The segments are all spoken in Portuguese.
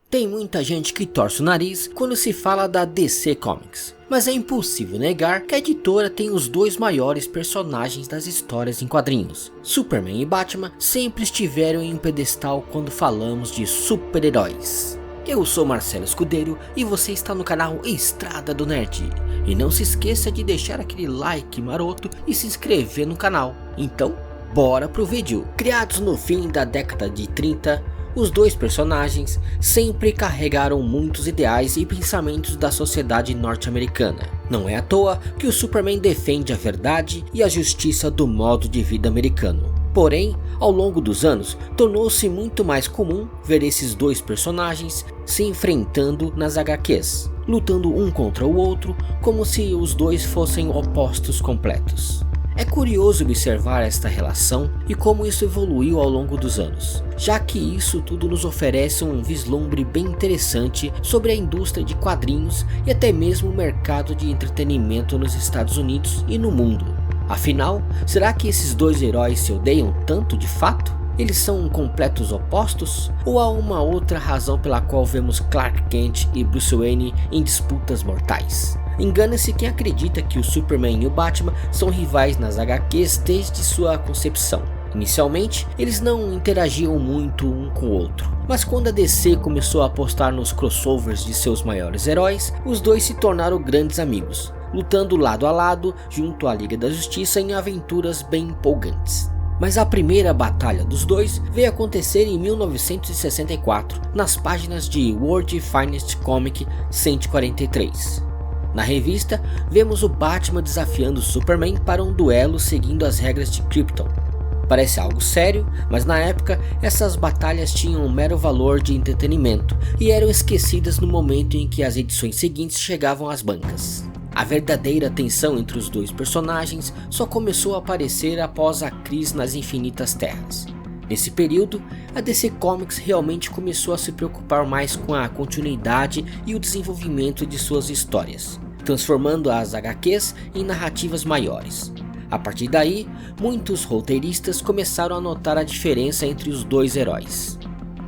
Tem muita gente que torce o nariz quando se fala da DC Comics, mas é impossível negar que a editora tem os dois maiores personagens das histórias em quadrinhos. Superman e Batman sempre estiveram em um pedestal quando falamos de super-heróis. Eu sou Marcelo Escudeiro e você está no canal Estrada do Nerd. E não se esqueça de deixar aquele like maroto e se inscrever no canal. Então, bora pro vídeo. Criados no fim da década de 30, os dois personagens sempre carregaram muitos ideais e pensamentos da sociedade norte-americana. Não é à toa que o Superman defende a verdade e a justiça do modo de vida americano. Porém, ao longo dos anos, tornou-se muito mais comum ver esses dois personagens se enfrentando nas HQs, lutando um contra o outro como se os dois fossem opostos completos. É curioso observar esta relação e como isso evoluiu ao longo dos anos, já que isso tudo nos oferece um vislumbre bem interessante sobre a indústria de quadrinhos e até mesmo o mercado de entretenimento nos Estados Unidos e no mundo. Afinal, será que esses dois heróis se odeiam tanto de fato? Eles são completos opostos? Ou há uma outra razão pela qual vemos Clark Kent e Bruce Wayne em disputas mortais? Engana-se quem acredita que o Superman e o Batman são rivais nas HQs desde sua concepção. Inicialmente, eles não interagiam muito um com o outro, mas quando a DC começou a apostar nos crossovers de seus maiores heróis, os dois se tornaram grandes amigos, lutando lado a lado junto à Liga da Justiça em aventuras bem empolgantes. Mas a primeira batalha dos dois veio acontecer em 1964, nas páginas de World Finest Comic 143. Na revista, vemos o Batman desafiando o Superman para um duelo seguindo as regras de Krypton. Parece algo sério, mas na época essas batalhas tinham um mero valor de entretenimento e eram esquecidas no momento em que as edições seguintes chegavam às bancas. A verdadeira tensão entre os dois personagens só começou a aparecer após a crise nas Infinitas Terras. Nesse período, a DC Comics realmente começou a se preocupar mais com a continuidade e o desenvolvimento de suas histórias, transformando as HQs em narrativas maiores. A partir daí, muitos roteiristas começaram a notar a diferença entre os dois heróis.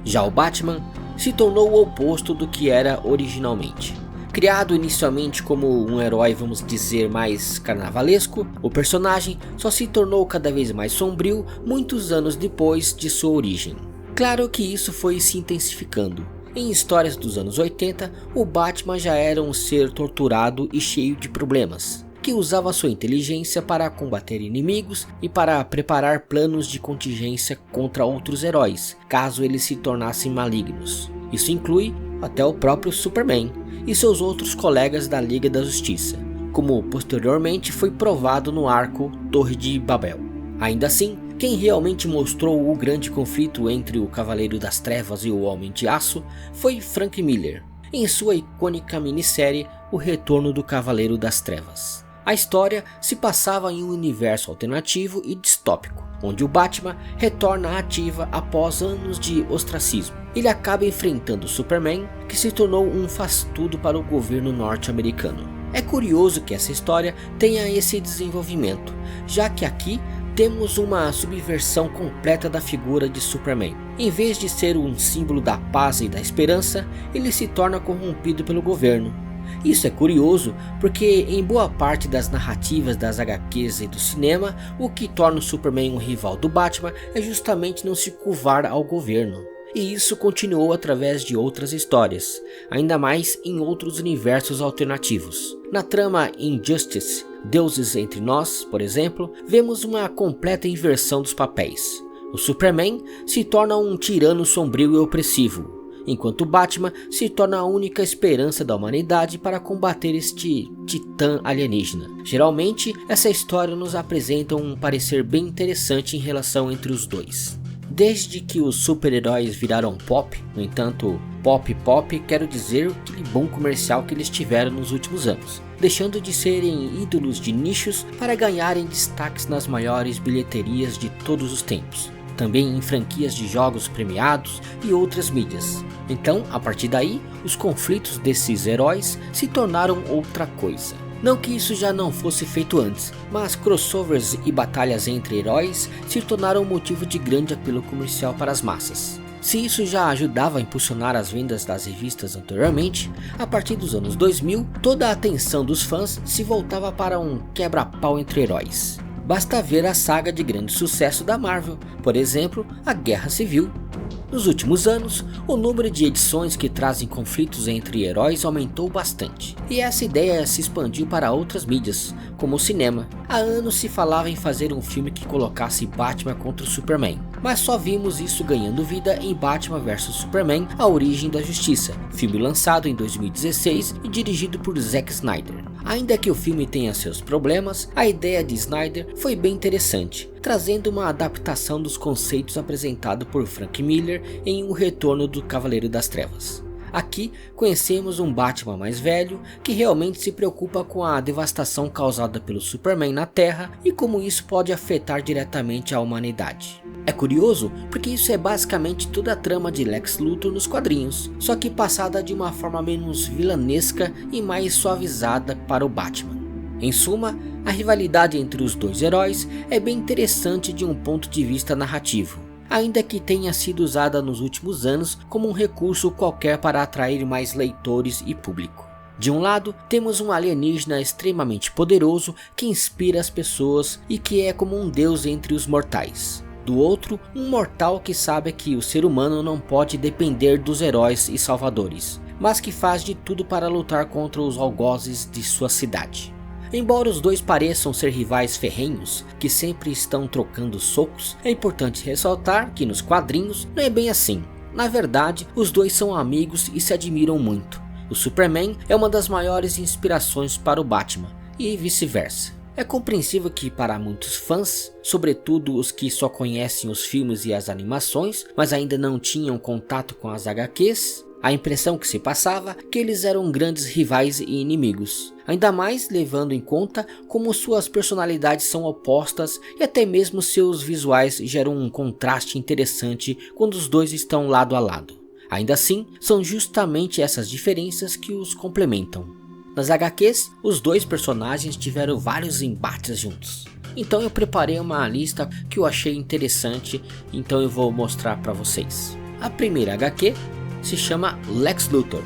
Já o Batman se tornou o oposto do que era originalmente. Criado inicialmente como um herói, vamos dizer, mais carnavalesco, o personagem só se tornou cada vez mais sombrio muitos anos depois de sua origem. Claro que isso foi se intensificando. Em histórias dos anos 80, o Batman já era um ser torturado e cheio de problemas, que usava sua inteligência para combater inimigos e para preparar planos de contingência contra outros heróis, caso eles se tornassem malignos. Isso inclui até o próprio Superman e seus outros colegas da Liga da Justiça, como posteriormente foi provado no arco Torre de Babel. Ainda assim, quem realmente mostrou o grande conflito entre o Cavaleiro das Trevas e o Homem de Aço foi Frank Miller, em sua icônica minissérie O Retorno do Cavaleiro das Trevas. A história se passava em um universo alternativo e distópico, onde o Batman retorna à ativa após anos de ostracismo. Ele acaba enfrentando o Superman, que se tornou um faz-tudo para o governo norte-americano. É curioso que essa história tenha esse desenvolvimento, já que aqui temos uma subversão completa da figura de Superman. Em vez de ser um símbolo da paz e da esperança, ele se torna corrompido pelo governo. Isso é curioso porque em boa parte das narrativas das HQs e do cinema, o que torna o Superman um rival do Batman é justamente não se curvar ao governo. E isso continuou através de outras histórias, ainda mais em outros universos alternativos. Na trama Injustice, Deuses Entre Nós, por exemplo, vemos uma completa inversão dos papéis. O Superman se torna um tirano sombrio e opressivo, enquanto Batman se torna a única esperança da humanidade para combater este titã alienígena. Geralmente, essa história nos apresenta um parecer bem interessante em relação entre os dois. Desde que os super-heróis viraram pop, no entanto, pop quero dizer aquele bom comercial que eles tiveram nos últimos anos, deixando de serem ídolos de nichos para ganharem destaques nas maiores bilheterias de todos os tempos, também em franquias de jogos premiados e outras mídias. Então, a partir daí, os conflitos desses heróis se tornaram outra coisa. Não que isso já não fosse feito antes, mas crossovers e batalhas entre heróis se tornaram motivo de grande apelo comercial para as massas. Se isso já ajudava a impulsionar as vendas das revistas anteriormente, a partir dos anos 2000, toda a atenção dos fãs se voltava para um quebra-pau entre heróis. Basta ver a saga de grande sucesso da Marvel, por exemplo, a Guerra Civil. Nos últimos anos, o número de edições que trazem conflitos entre heróis aumentou bastante, e essa ideia se expandiu para outras mídias, como o cinema. Há anos se falava em fazer um filme que colocasse Batman contra o Superman, mas só vimos isso ganhando vida em Batman vs Superman: A Origem da Justiça, filme lançado em 2016 e dirigido por Zack Snyder. Ainda que o filme tenha seus problemas, a ideia de Snyder foi bem interessante, trazendo uma adaptação dos conceitos apresentados por Frank Miller em O Retorno do Cavaleiro das Trevas. Aqui conhecemos um Batman mais velho que realmente se preocupa com a devastação causada pelo Superman na Terra e como isso pode afetar diretamente a humanidade. É curioso porque isso é basicamente toda a trama de Lex Luthor nos quadrinhos, só que passada de uma forma menos vilanesca e mais suavizada para o Batman. Em suma, a rivalidade entre os dois heróis é bem interessante de um ponto de vista narrativo, ainda que tenha sido usada nos últimos anos como um recurso qualquer para atrair mais leitores e público. De um lado, temos um alienígena extremamente poderoso que inspira as pessoas e que é como um deus entre os mortais. Do outro, um mortal que sabe que o ser humano não pode depender dos heróis e salvadores, mas que faz de tudo para lutar contra os algozes de sua cidade. Embora os dois pareçam ser rivais ferrenhos, que sempre estão trocando socos, é importante ressaltar que nos quadrinhos não é bem assim. Na verdade, os dois são amigos e se admiram muito. O Superman é uma das maiores inspirações para o Batman, e vice-versa. É compreensível que para muitos fãs, sobretudo os que só conhecem os filmes e as animações, mas ainda não tinham contato com as HQs, a impressão que se passava é que eles eram grandes rivais e inimigos, ainda mais levando em conta como suas personalidades são opostas e até mesmo seus visuais geram um contraste interessante quando os dois estão lado a lado. Ainda assim, são justamente essas diferenças que os complementam. Nas HQs, os dois personagens tiveram vários embates juntos. Então eu preparei uma lista que eu achei interessante, então eu vou mostrar para vocês. A primeira HQ se chama Lex Luthor.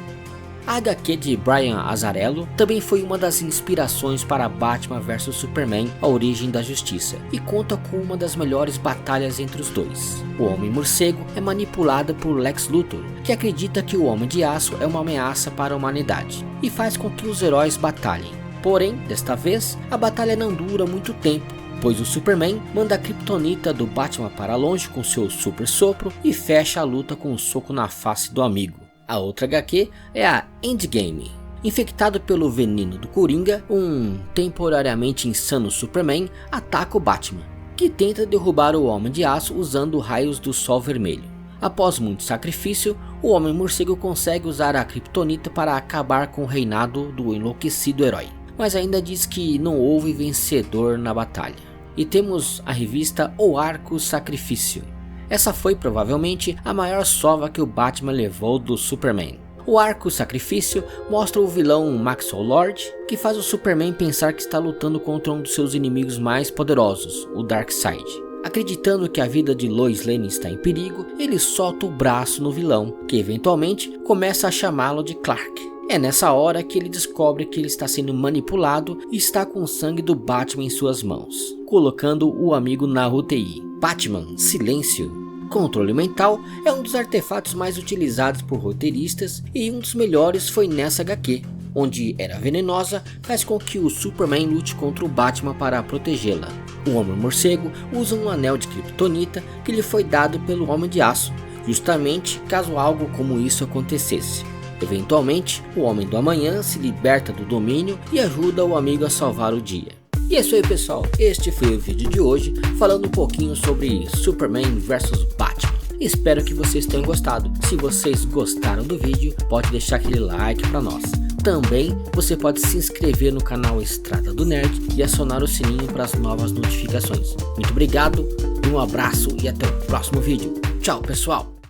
A HQ de Brian Azzarello também foi uma das inspirações para Batman vs Superman: A Origem da Justiça, e conta com uma das melhores batalhas entre os dois. O Homem-Morcego é manipulado por Lex Luthor, que acredita que o Homem de Aço é uma ameaça para a humanidade, e faz com que os heróis batalhem. Porém, desta vez, a batalha não dura muito tempo, pois o Superman manda a Kryptonita do Batman para longe com seu super sopro e fecha a luta com um soco na face do amigo. A outra HQ é a Endgame. Infectado pelo veneno do Coringa, um temporariamente insano Superman ataca o Batman, que tenta derrubar o Homem de Aço usando raios do Sol Vermelho. Após muito sacrifício, o Homem-Morcego consegue usar a Kryptonita para acabar com o reinado do enlouquecido herói, mas ainda diz que não houve vencedor na batalha. E temos a revista O Arco Sacrifício. Essa foi provavelmente a maior sova que o Batman levou do Superman. O Arco Sacrifício mostra o vilão Maxwell Lord, que faz o Superman pensar que está lutando contra um dos seus inimigos mais poderosos, o Darkseid. Acreditando que a vida de Lois Lane está em perigo, ele solta o braço no vilão, que eventualmente começa a chamá-lo de Clark. É nessa hora que ele descobre que ele está sendo manipulado e está com o sangue do Batman em suas mãos, colocando o amigo na UTI. Batman, silêncio. Controle mental é um dos artefatos mais utilizados por roteiristas e um dos melhores foi nessa HQ, onde Era Venenosa faz com que o Superman lute contra o Batman para protegê-la. O Homem-Morcego usa um anel de Kryptonita que lhe foi dado pelo Homem de Aço, justamente caso algo como isso acontecesse. Eventualmente, o Homem do Amanhã se liberta do domínio e ajuda o amigo a salvar o dia. E é isso aí, pessoal, este foi o vídeo de hoje, falando um pouquinho sobre Superman vs Batman. Espero que vocês tenham gostado. Se vocês gostaram do vídeo, pode deixar aquele like para nós. Também você pode se inscrever no canal Estrada do Nerd e acionar o sininho para as novas notificações. Muito obrigado, um abraço e até o próximo vídeo. Tchau, pessoal!